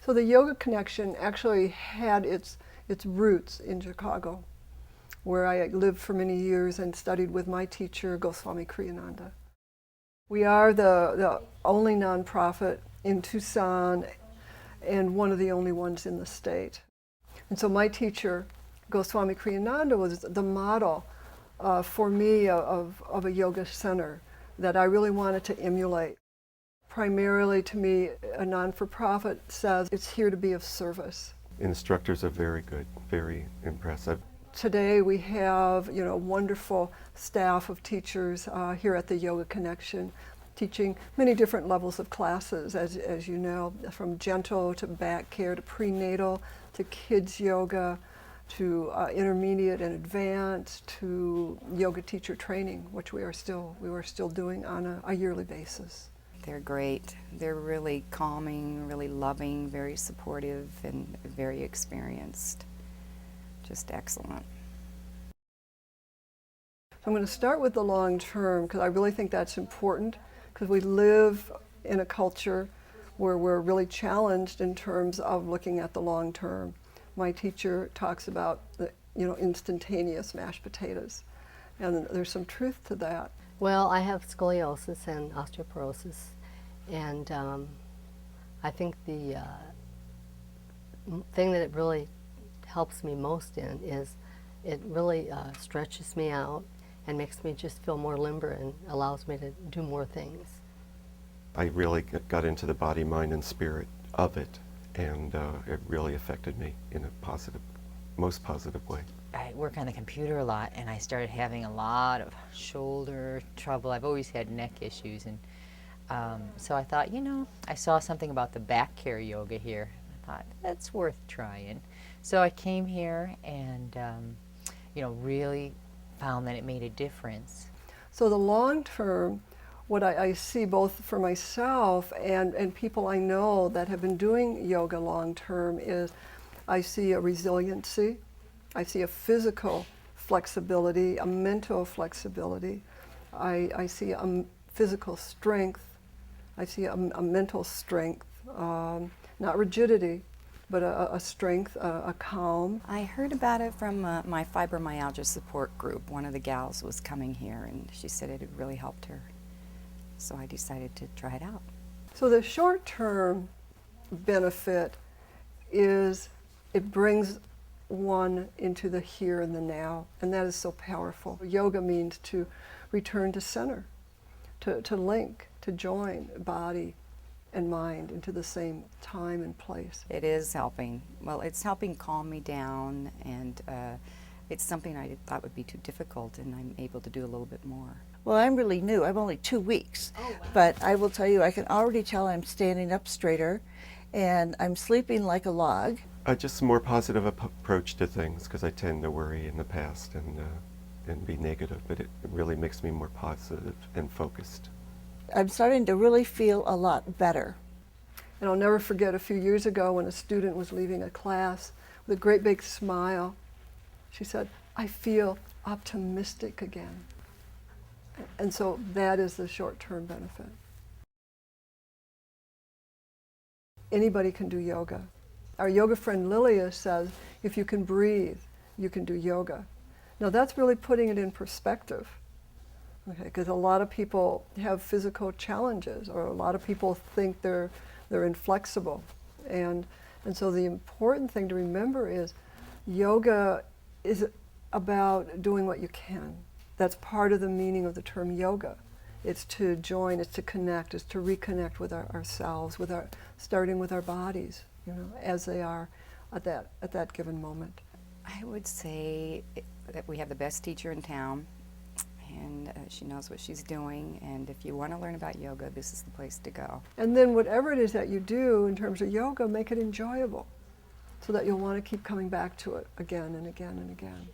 So the Yoga Connection actually had its roots in Chicago, where I lived for many years and studied with my teacher, Goswami Kriyananda. We are the only nonprofit in Tucson and one of the only ones in the state. And so my teacher, Goswami Kriyananda, was the model for me of a yoga center that I really wanted to emulate. Primarily, to me, a non-for-profit says it's here to be of service. Instructors are very good, very impressive. Today we have, wonderful staff of teachers here at the Yoga Connection, teaching many different levels of classes, as you know, from gentle to back care to prenatal to kids yoga to intermediate and advanced to yoga teacher training, which we are still doing on a yearly basis. They're great. They're really calming, really loving, very supportive, and very experienced. Just excellent. I'm going to start with the long term because I really think that's important, because we live in a culture where we're really challenged in terms of looking at the long term. My teacher talks about the, instantaneous mashed potatoes, and there's some truth to that. Well, I have scoliosis and osteoporosis, and I think the thing that it really helps me most in is it really stretches me out and makes me just feel more limber and allows me to do more things. I really got into the body, mind, and spirit of it, and it really affected me in a positive, most positive way. I work on the computer a lot, and I started having a lot of shoulder trouble. I've always had neck issues, and so I thought, I saw something about the back care yoga here. I thought, that's worth trying. So I came here and, really found that it made a difference. So the long term, what I see both for myself and people I know that have been doing yoga long term is I see a resiliency, I see a physical flexibility, a mental flexibility, I see a physical strength, I see a mental strength, not rigidity, but a strength, a calm. I heard about it from my fibromyalgia support group. One of the gals was coming here, and she said it had really helped her. So I decided to try it out. So the short-term benefit is it brings one into the here and the now, and that is so powerful. Yoga means to return to center, to link, to join body and mind into the same time and place. It is helping. Well, it's helping calm me down, and it's something I thought would be too difficult, and I'm able to do a little bit more. Well, I'm really new. I'm only 2 weeks. Oh, wow. But I will tell you, I can already tell I'm standing up straighter, and I'm sleeping like a log. Just a more positive approach to things, because I tend to worry in the past and be negative, but it really makes me more positive and focused. I'm starting to really feel a lot better. And I'll never forget a few years ago when a student was leaving a class with a great big smile. She said, "I feel optimistic again." And so that is the short-term benefit. Anybody can do yoga. Our yoga friend Lilia says, if you can breathe, you can do yoga. Now that's really putting it in perspective. Okay, because a lot of people have physical challenges, or a lot of people think they're inflexible, and so the important thing to remember is yoga is about doing what you can. That's part of the meaning of the term yoga. It's to join, it's to connect, it's to reconnect with ourselves, starting with our bodies, as they are at that given moment. I would say that we have the best teacher in town, and she knows what she's doing, and if you want to learn about yoga, this is the place to go. And then whatever it is that you do in terms of yoga, make it enjoyable so that you'll want to keep coming back to it again and again and again.